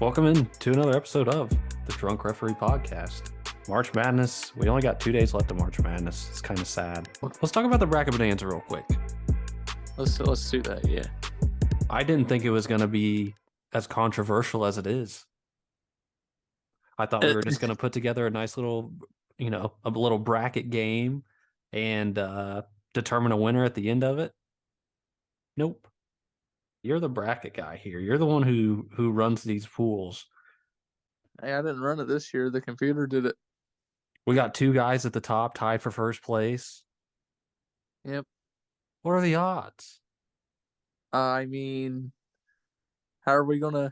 Welcome in to another episode of the Drunk Referee Podcast. March Madness. We only got 2 days left of March Madness. It's kind of sad. Let's talk about the bracket bonanza real quick. Let's do that. Yeah. I didn't think it was going to be as controversial as it is. I thought we were just going to put together a nice little, a little bracket game and determine a winner at the end of it. Nope. You're the bracket guy here. You're the one who runs these pools. Hey, I didn't run it this year. The computer did it. We got 2 guys at the top tied for first place. Yep. What are the odds? I mean, how are we gonna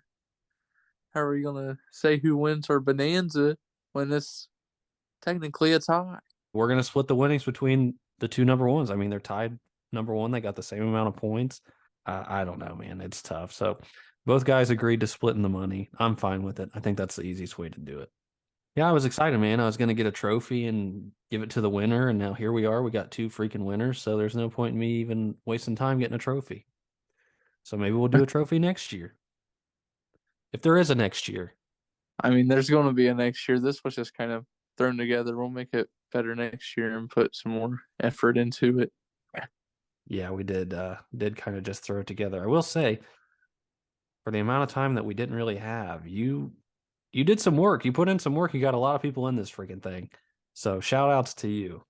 say who wins our bonanza when it's technically a tie? We're gonna split the winnings between the 2 number ones. I mean, they're tied number one. They got the same amount of points. I don't know, man. It's tough. So both guys agreed to splitting the money. I'm fine with it. I think that's the easiest way to do it. Yeah, I was excited, man. I was going to get a trophy and give it to the winner. And now here we are. We got 2 freaking winners. So there's no point in me even wasting time getting a trophy. So maybe we'll do a trophy next year. If there is a next year. I mean, there's going to be a next year. This was just kind of thrown together. We'll make it better next year and put some more effort into it. Yeah, we did kind of just throw it together. I will say, for the amount of time that we didn't really have, you did some work. You put in some work. You got a lot of people in this freaking thing. So shout outs to you.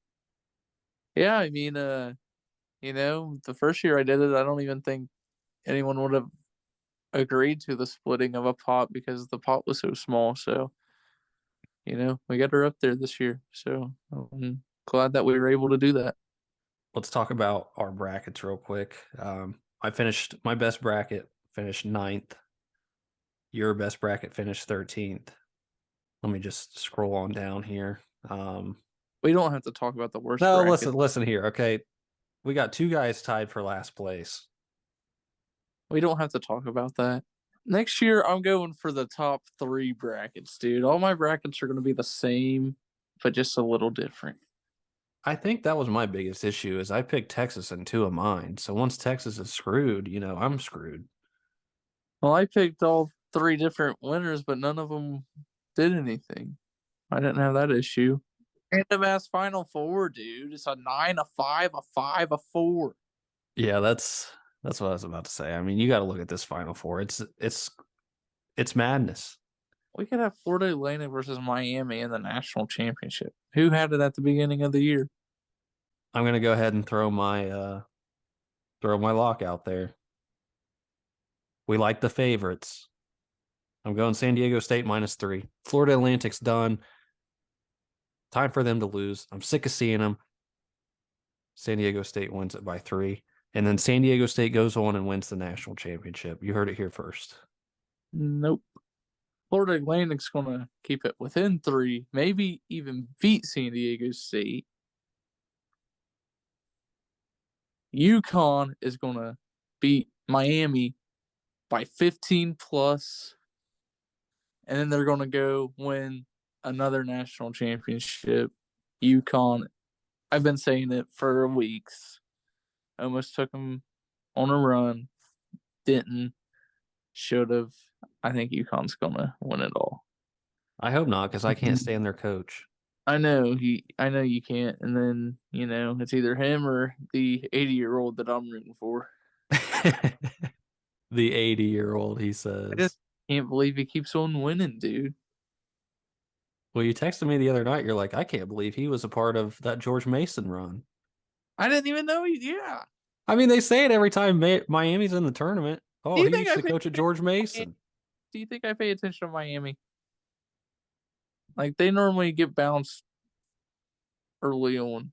Yeah, I mean, the first year I did it, I don't even think anyone would have agreed to the splitting of a pot because the pot was so small. So, we got her up there this year. So I'm glad that we were able to do that. Let's talk about our brackets real quick. I finished my best bracket, finished 9th. Your best bracket finished 13th. Let me just scroll on down here. We don't have to talk about the worst. No, bracket. listen here. Okay. We got 2 guys tied for last place. We don't have to talk about that. Next year, I'm going for the top 3 brackets, dude. All my brackets are going to be the same, but just a little different. I think that was my biggest issue is I picked Texas in 2 of mine. So once Texas is screwed, I'm screwed. Well, I picked all 3 different winners, but none of them did anything. I didn't have that issue. Random ass Final Four, dude. It's a 9, a 5, a 5, a 4. Yeah, that's what I was about to say. I mean, you got to look at this Final Four. It's madness. We could have Florida Atlantic versus Miami in the national championship. Who had it at the beginning of the year? I'm gonna go ahead and throw my lock out there. We like the favorites. I'm going San Diego State -3. Florida Atlantic's done. Time for them to lose. I'm sick of seeing them. San Diego State wins it by 3. And then San Diego State goes on and wins the national championship. You heard it here first. Nope. Florida Atlantic's going to keep it within 3, maybe even beat San Diego State. UConn is going to beat Miami by 15 plus, and then they're going to go win another national championship. UConn, I've been saying it for weeks. Almost took them on a run. Didn't. Should have. I think UConn's going to win it all. I hope not, because I can't stand their coach. I know you can't, and then it's either him or the 80-year-old that I'm rooting for. The 80-year-old, he says. I just can't believe he keeps on winning, dude. Well, you texted me the other night. You're like, I can't believe he was a part of that George Mason run. I didn't even know yeah. I mean, they say it every time Miami's in the tournament. Oh, he used to coach at George Mason. Do you think I pay attention to Miami? Like, they normally get bounced early on.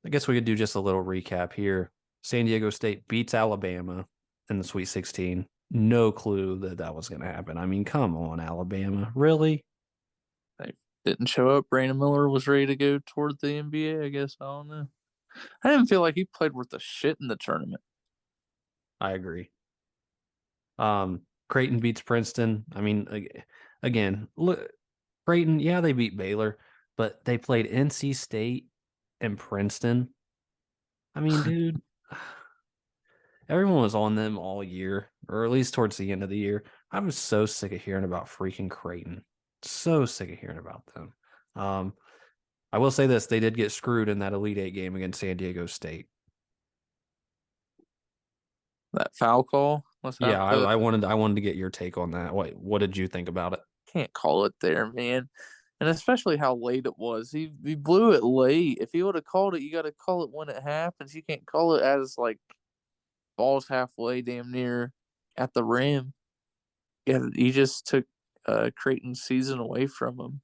I guess we could do just a little recap here. San Diego State beats Alabama in the Sweet 16. No clue that was going to happen. I mean, come on, Alabama. Really? They didn't show up. Brandon Miller was ready to go toward the NBA, I guess. I don't know. I didn't feel like he played worth a shit in the tournament. I agree. Creighton beats Princeton. I mean, again, look, Creighton, yeah, they beat Baylor, but they played NC State and Princeton. I mean, dude, everyone was on them all year, or at least towards the end of the year. I'm so sick of hearing about freaking Creighton. So sick of hearing about them. Um, I will say this: they did get screwed in that Elite Eight game against San Diego State. That foul call was that Yeah, the I wanted to get your take on that. What did you think about it? can't call it there, man. And especially how late it was. He blew it late. If he would have called it, you got to call it when it happens. You can't call it as like balls halfway, damn near at the rim. Yeah, he just took Creighton's season away from him.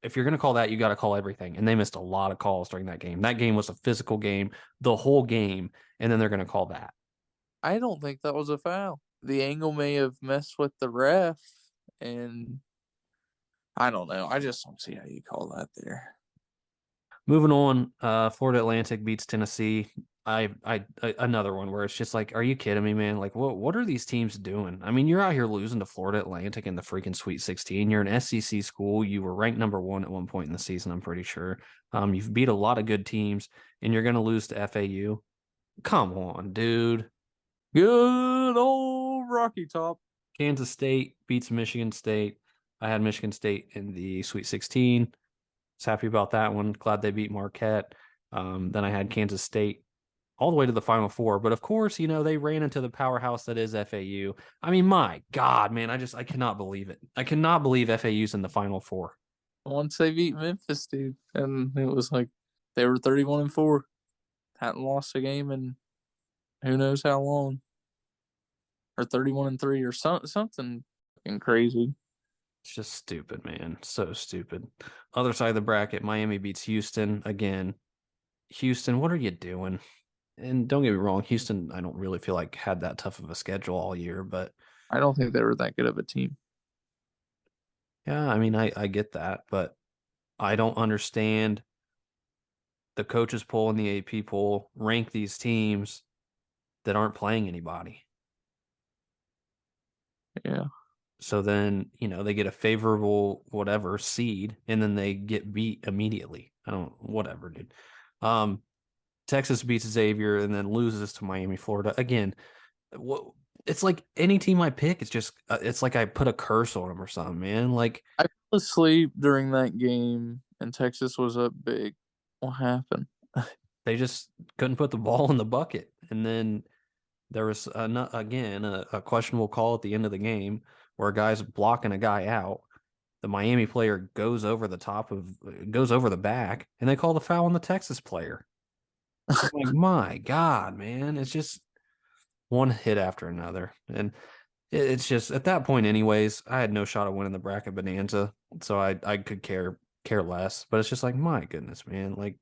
If you're going to call that, you got to call everything. And they missed a lot of calls during that game. That game was a physical game, the whole game, and then they're going to call that. I don't think that was a foul. The angle may have messed with the ref, and I don't know. I just don't see how you call that there. Moving on, Florida Atlantic beats Tennessee. Another one where it's just like, are you kidding me, man? Like, what are these teams doing? I mean, you're out here losing to Florida Atlantic in the freaking Sweet 16. You're an SEC school. You were ranked number one at one point in the season, I'm pretty sure. You've beat a lot of good teams, and you're going to lose to FAU. Come on, dude. Good old Rocky Top. Kansas State beats Michigan State. I had Michigan State in the Sweet 16. Was happy about that one. Glad they beat Marquette. Then I had Kansas State all the way to the Final Four. But of course, they ran into the powerhouse that is FAU. I mean, my God, man, I cannot believe it. I cannot believe FAU's in the Final Four. Once they beat Memphis, dude, and it was like they were 31-4, hadn't lost a game in who knows how long, or 31-3, or something fucking crazy. It's just stupid, man. So stupid. Other side of the bracket, Miami beats Houston again. Houston, what are you doing? And don't get me wrong, Houston, I don't really feel like had that tough of a schedule all year, but I don't think they were that good of a team. yeah, I mean, I get that, but I don't understand the coaches poll and the AP poll rank these teams that aren't playing anybody. Yeah, So then, they get a favorable whatever seed and then they get beat immediately. I don't whatever, dude. Um Texas beats Xavier and then loses to Miami, Florida. Again, what it's like any team I pick, it's like I put a curse on them or something, man. Like I fell asleep during that game, and Texas was up big. What happened? they just couldn't put the ball in the bucket. And then there was again a questionable call at the end of the game where a guy's blocking a guy out. The Miami player goes over the back, and they call the foul on the Texas player. I'm like, my God, man, it's just one hit after another, and it's just at that point, anyways. I had no shot of winning the bracket bonanza, so I could care less. But it's just like, my goodness, man, like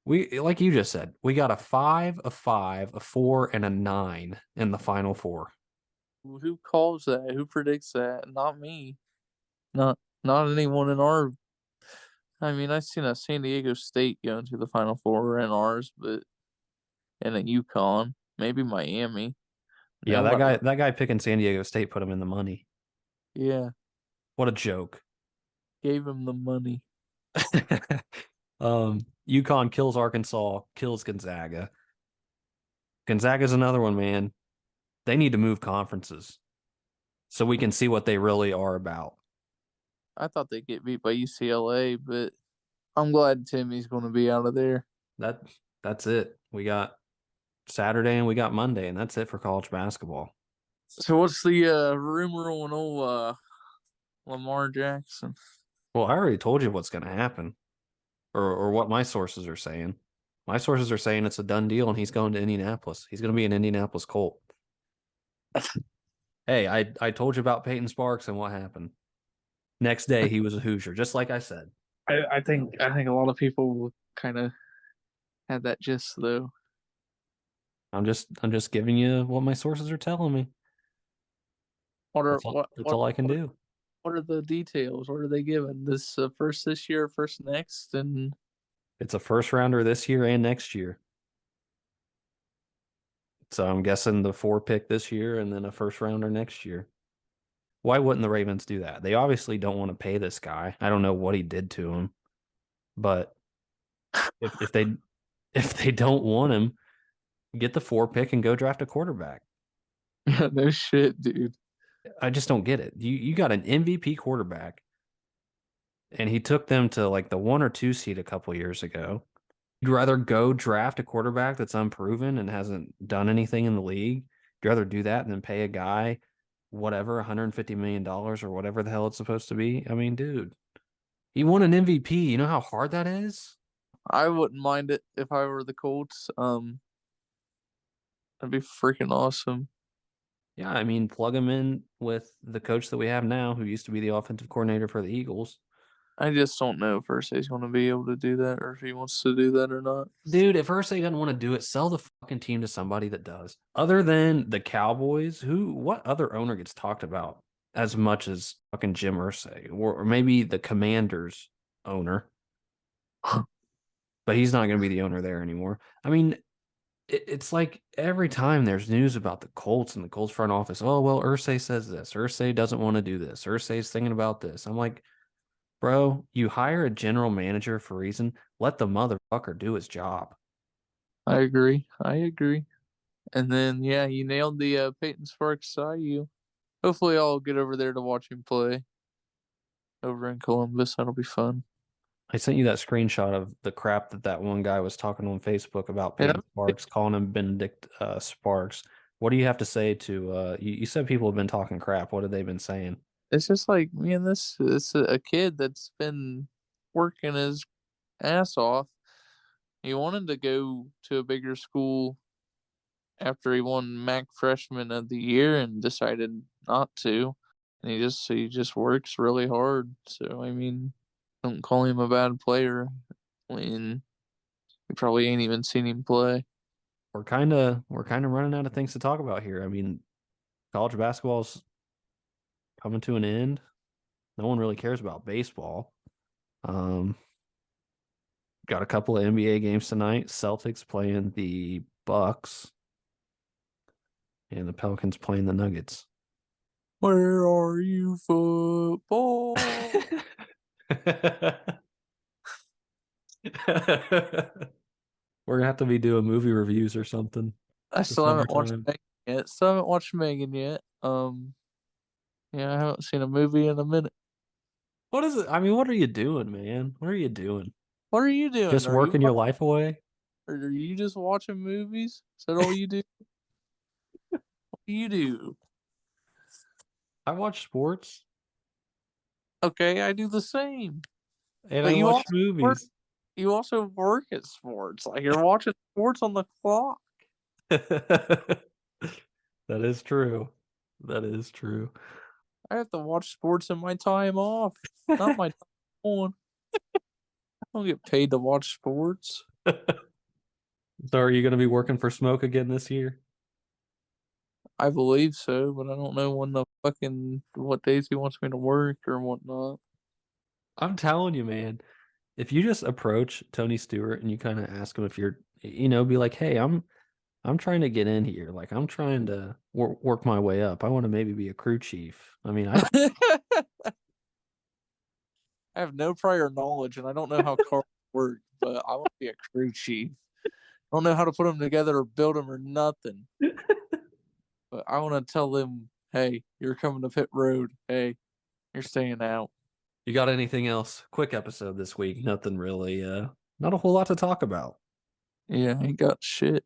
you just said, we got a 5, a 5, a 4, and a 9 in the final four. Who calls that? Who predicts that? Not me. Not anyone in our. I mean, I've seen a San Diego State go into the Final Four in ours, but and a UConn, maybe Miami. Yeah, that Nobody. guy that guy picking San Diego State put him in the money. Yeah, What a joke. gave him the money. UConn kills Arkansas, kills Gonzaga. Gonzaga's another one, man. They need to move conferences so we can see what they really are about. I thought they'd get beat by UCLA, but I'm glad Timmy's going to be out of there. That that's it. We got Saturday and we got Monday, and that's it for college basketball. So what's the rumor on old Lamar Jackson? Well, I already told you what's going to happen, or what my sources are saying. My sources are saying it's a done deal, and he's going to Indianapolis. He's going to be an Indianapolis Colt. Hey, I told you about Peyton Sparks and what happened. Next day, he was a Hoosier, just like I said. I think a lot of people kind of had that gist though. I'm just giving you what my sources are telling me. What are That's all. That's all I can do. what are the details? What are they given? This first this year, first next, and It's a first rounder this year and next year. So I'm guessing the 4 pick this year and then a first rounder next year. Why wouldn't the Ravens do that? They obviously don't want to pay this guy. I don't know what he did to him, but if they if they don't want him, get the 4 pick and go draft a quarterback. yeah, no shit, dude. I just don't get it. You got an MVP quarterback, and he took them to like the 1 or 2 seed a couple years ago. You'd rather go draft a quarterback that's unproven and hasn't done anything in the league. You'd rather do that than pay a guy whatever $150 million or whatever the hell it's supposed to be. I mean, dude, he won an MVP. You know how hard that is? I wouldn't mind it if I were the Colts. That'd be freaking awesome. Yeah, I mean, plug him in with the coach that we have now, who used to be the offensive coordinator for the Eagles. I just don't know if Irsay's going to be able to do that or if he wants to do that or not. Dude, if Irsay doesn't want to do it, sell the fucking team to somebody that does. Other than the Cowboys, what other owner gets talked about as much as fucking Jim Irsay? Or maybe the Commanders owner, but he's not going to be the owner there anymore. I mean, it's like every time there's news about the Colts and the Colts front office, oh, well, Irsay says this. Irsay doesn't want to do this. Irsay's thinking about this. I'm like, bro, you hire a general manager for a reason. Let the motherfucker do his job. I agree. I agree. And then, yeah, you nailed the Peyton Sparks IU. Hopefully, I'll get over there to watch him play over in Columbus. That'll be fun. I sent you that screenshot of the crap that one guy was talking on Facebook about Yeah, Peyton Sparks, calling him Benedict Sparks. What do you have to say to you said people have been talking crap. What have they been saying? it's just like, man, this a kid that's been working his ass off. He wanted to go to a bigger school after he won MAC Freshman of the Year and decided not to. And he just works really hard. So I mean, don't call him a bad player when you probably ain't even seen him play. We're kind of running out of things to talk about here. I mean, college basketball's coming to an end. No one really cares about baseball. Um, got a couple of NBA games tonight. Celtics playing the Bucks and the Pelicans playing the Nuggets. Where are you, football? We're gonna have to be doing movie reviews or something. I The still haven't watched summertime. Megan yet. Still haven't watched Megan yet. Yeah, I haven't seen a movie in a minute. What is it? I mean, what are you doing, man? What are you doing? What are you doing? Just Are you working your watching, life away? or are you just watching movies? Is that all you do? What do you do? I watch sports Okay, I do the same. and I But watch work. movies. You also work at sports. Like you're watching sports on the clock. That is true. That is true. I have to watch sports in my time off, not my time on. I don't get paid to watch sports. So are you going to be working for Smoke again this year? I believe so, but I don't know when the fucking what days he wants me to work or whatnot. I'm telling you, man. If you just approach Tony Stewart and you kind of ask him if you're, be like, "Hey, I'm trying to get in here. Like, I'm trying to work my way up. I want to maybe be a crew chief." I mean, I I have no prior knowledge, and I don't know how cars work, but I want to be a crew chief. I don't know how to put them together or build them or nothing, but I want to tell them, "Hey, you're coming to pit road. Hey, you're staying out." You got anything else? Quick episode this week. Nothing really. Not a whole lot to talk about. Yeah, I ain't got shit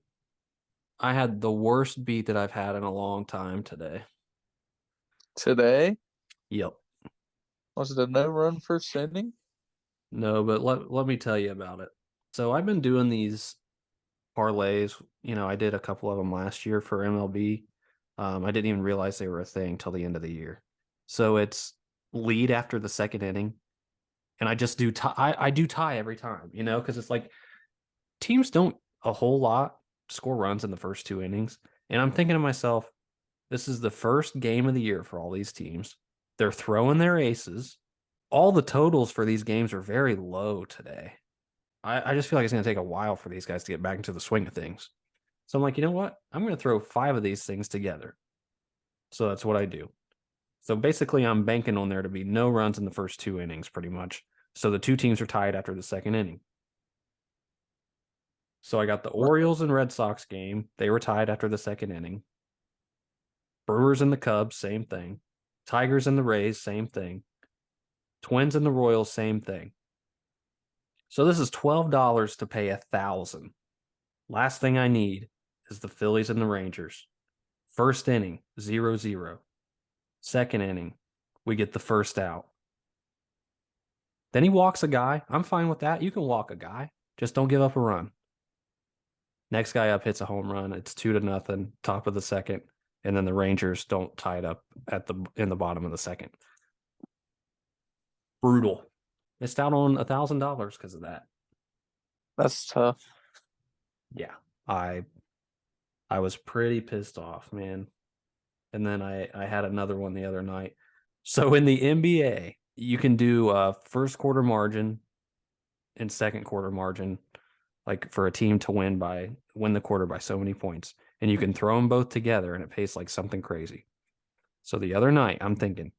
I had the worst beat that I've had in a long time today. today. Yep. Was it a no run first inning? No, but let me tell you about it. So I've been doing these parlays. I did a couple of them last year for MLB. I didn't even realize they were a thing till the end of the year. So it's lead after the second inning, and I just do tie. I do tie every time, because it's like teams don't a whole lot score runs in the first 2 innings, and I'm thinking to myself, this is the first game of the year for all these teams. They're throwing their aces. All the totals for these games are very low today. I just feel like it's going to take a while for these guys to get back into the swing of things. So I'm like, you know what? I'm going to throw 5 of these things together. So that's what I do. So basically, I'm banking on there to be no runs in the first 2 innings, pretty much. So the two teams are tied after the second inning. So I got the Orioles and Red Sox game. They were tied after the second inning. Brewers and the Cubs, same thing. Tigers and the Rays, same thing. Twins and the Royals, same thing. So this is $12 to pay $1,000. Last thing I need is the Phillies and the Rangers. First inning, 0-0. Second inning, we get the first out. Then he walks a guy. I'm fine with that. You can walk a guy. Just don't give up a run. Next guy up hits a home run. It's 2-0, top of the second. And then the Rangers don't tie it up in the bottom of the second. Brutal. Missed out on $1,000 because of that. That's tough. Yeah. I was pretty pissed off, man. And then I had another one the other night. So in the NBA, you can do first quarter margin and second quarter margin, like for a team to win the quarter by so many points. And you can throw them both together and it pays like something crazy. So the other night, I'm thinking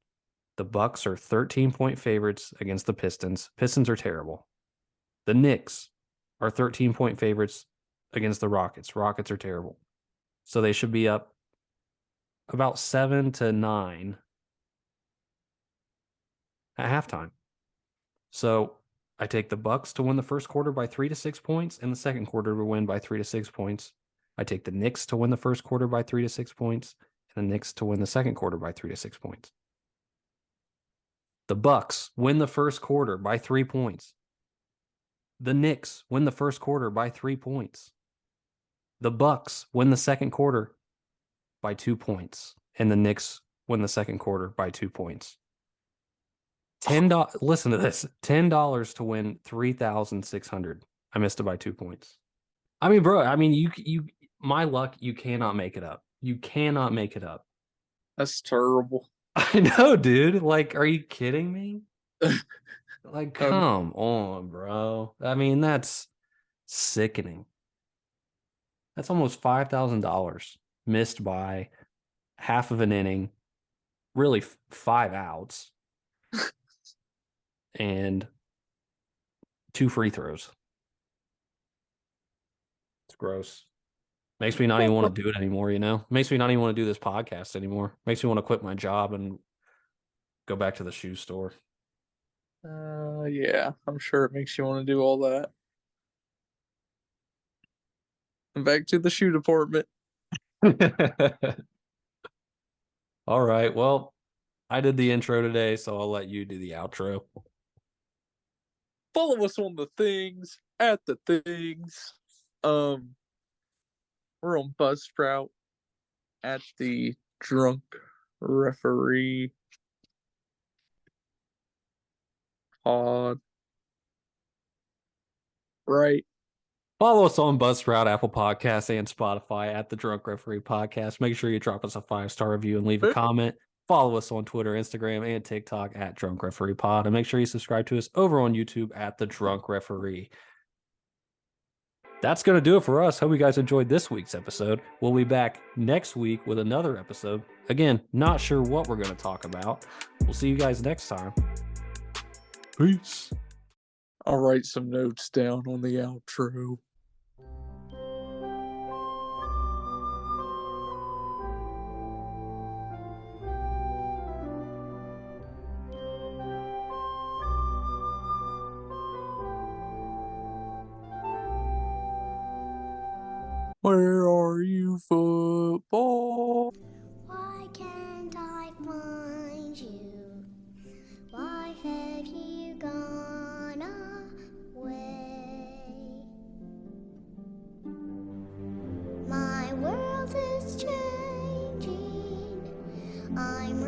the Bucks are 13-point favorites against the Pistons. Pistons are terrible. The Knicks are 13-point favorites against the Rockets. Rockets are terrible. So they should be up about 7-9 at halftime. So I take the Bucks to win the first quarter by 3 to 6 points and the second quarter to win by 3 to 6 points. I take the Knicks to win the first quarter by 3 to 6 points and the Knicks to win the second quarter by 3 to 6 points. The Bucks win the first quarter by 3 points. The Knicks win the first quarter by 3 points. The Bucks win the second quarter by 2 points, and the Knicks win the second quarter by 2 points. Listen to this. $10 to win 3,600. I missed it by 2 points. I mean, bro, you my luck, you cannot make it up. You cannot make it up. That's terrible. I know, dude. Like, are you kidding me? Like, come on, bro. I mean, that's sickening. That's almost $5,000 missed by half of an inning, really 5 outs, and 2 free throws. It's gross. Makes me not even want to do it anymore, you know? Makes me not even want to do this podcast anymore. Makes me want to quit my job and go back to the shoe store. Yeah, I'm sure it makes you want to do all that. And back to the shoe department. All right. Well, I did the intro today, so I'll let you do the outro. Follow us on the things, at the things. We're on Buzzsprout at the Drunk Referee Pod. Right. Follow us on Buzzsprout, Apple Podcasts, and Spotify at the Drunk Referee Podcast. Make sure you drop us a 5-star review and leave a comment. Follow us on Twitter, Instagram, and TikTok at Drunk Referee Pod. And make sure you subscribe to us over on YouTube at the Drunk Referee. That's going to do it for us. Hope you guys enjoyed this week's episode. We'll be back next week with another episode. Again, not sure what we're going to talk about. We'll see you guys next time. Peace. I'll write some notes down on the outro. Where are you, football? Why can't I find you? Why have you gone away? My world is changing. I'm